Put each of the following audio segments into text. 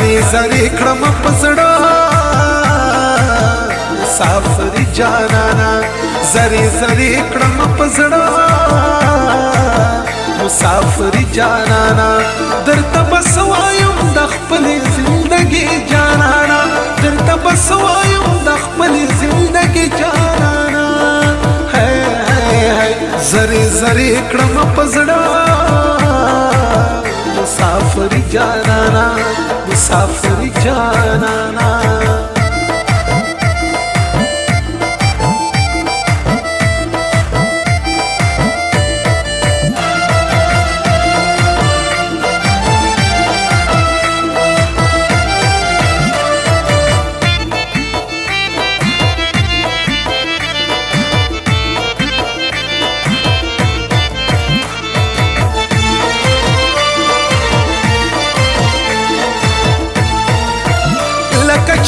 زری زری کړم پزړه مسافر جانانا زری زری کړم پزړه مسافر جانانا درته بس وایم د خپل زندګي جانانا درته بس وایم د خپل زندګي جانانا زری زری کړم پزړه مسافر جانانا مسافر جانانا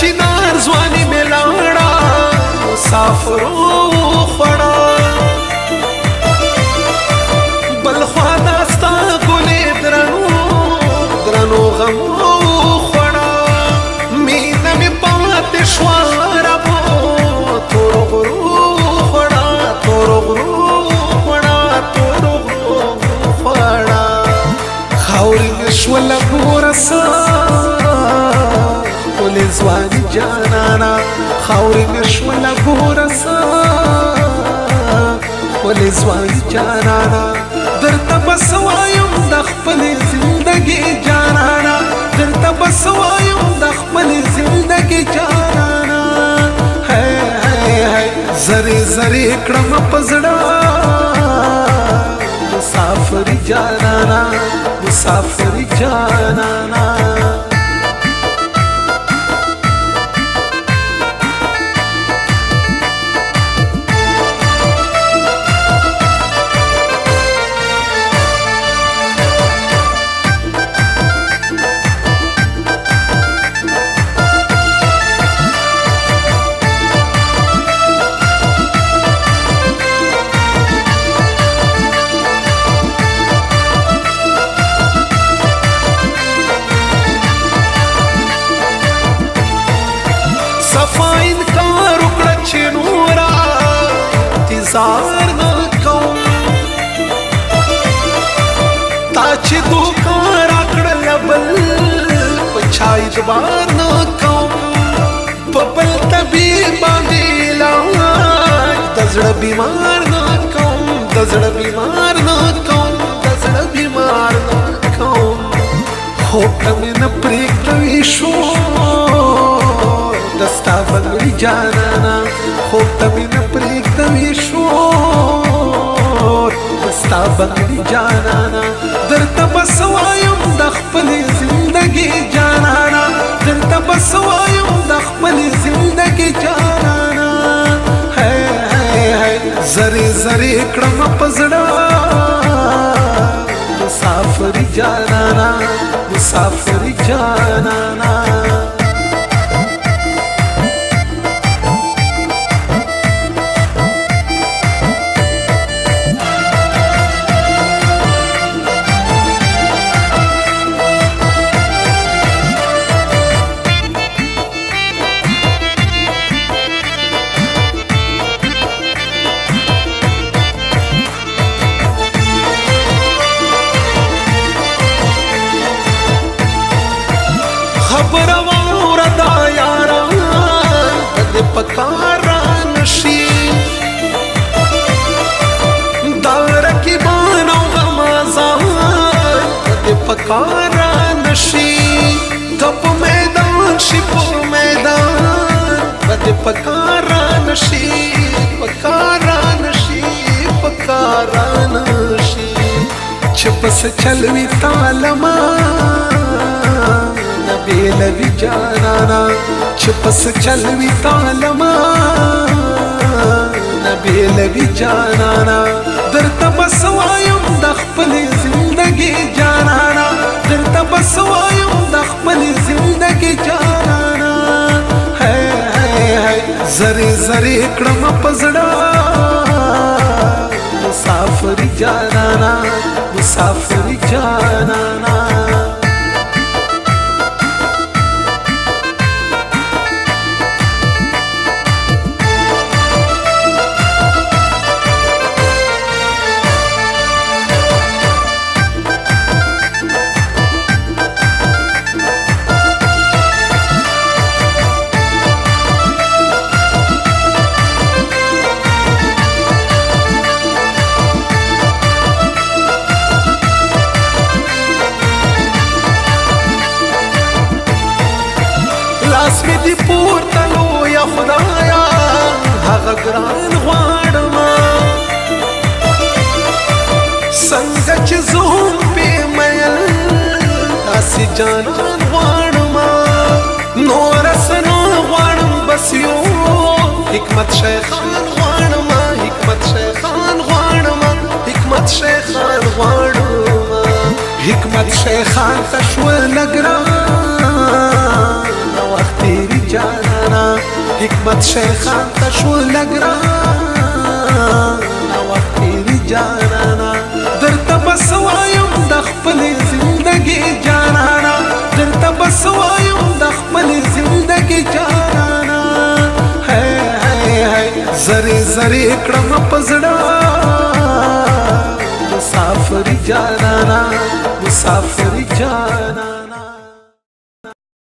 چنار ځواني مې لاړه مسافرو خوړه بل خوا داستا ګلې درنو غمو خوړه مینه مې پاتې شوه ربو تور غرو خوړه تور غرو خوړه تور غرو خوړه خاورې مې شوله ګوره ځواني جانانا خاورې مې شوله ګوره ولې ځواني جانانا درته بس وایم د خپل زندګي جانانا درته بس وایم د خپل زندګي جانانا زری زری کړم پزړه مسافر جانانا مسافر جانانا انتظار نه کوم تا چې دوکان راکړل بل په چا اعتبار نه کوم په بل طبیب باندې علاج د زړه بیمار نه کوم د زړه بیمار نه کوم د زړه بیمار نه کوم خوب ته مې نه پرېږدوي شو دستا بنګړي جانانا خوب ته مې نه پرېږدوي شور دستا بنګړي جانانا درته بس وایم د خپل زندګي جانانا درته بس وایم د خپل زندګي جانانا زری زری کړم پزړه مسافر جانانا مسافر جانانا خبر واوره دا یاران د پکار نشي دا رقیبان او غمازان د پکار نشي د په میدان شي په میدان د پکار نشي پکار نشي پکار نشي چې پس چلوي تعلمه بیلوی جانانا چپس چلوی تعلما نبیلوی جانانا درته بس وایم د خپل زندګي جانانا درته بس وایم د خپل زندګي جانانا زری زری کړم پزړه مسافر جانانا مسافر جانانا لاس مې دې پورته لویه خدایه هغه ګران غواړمه څنګه چې زه هم پې میل داسې جانان غواړمه نوره څه نه غواړم بس یو حکمت شیخان غواړمه حکمت شیخان غواړمه حکمت شیخان غواړمه حکمت شیخان ته شوه لګرانه وخت تېري جانانه حکمت شیخان ته شوه لګرانه وخت تېري جانانه درته بس وایم د خپلې زندګۍ جانانه درته بس وایم د خپلې زندګۍ جانانه زری زری کړم په زړه مسافر جانانا مسافر جانا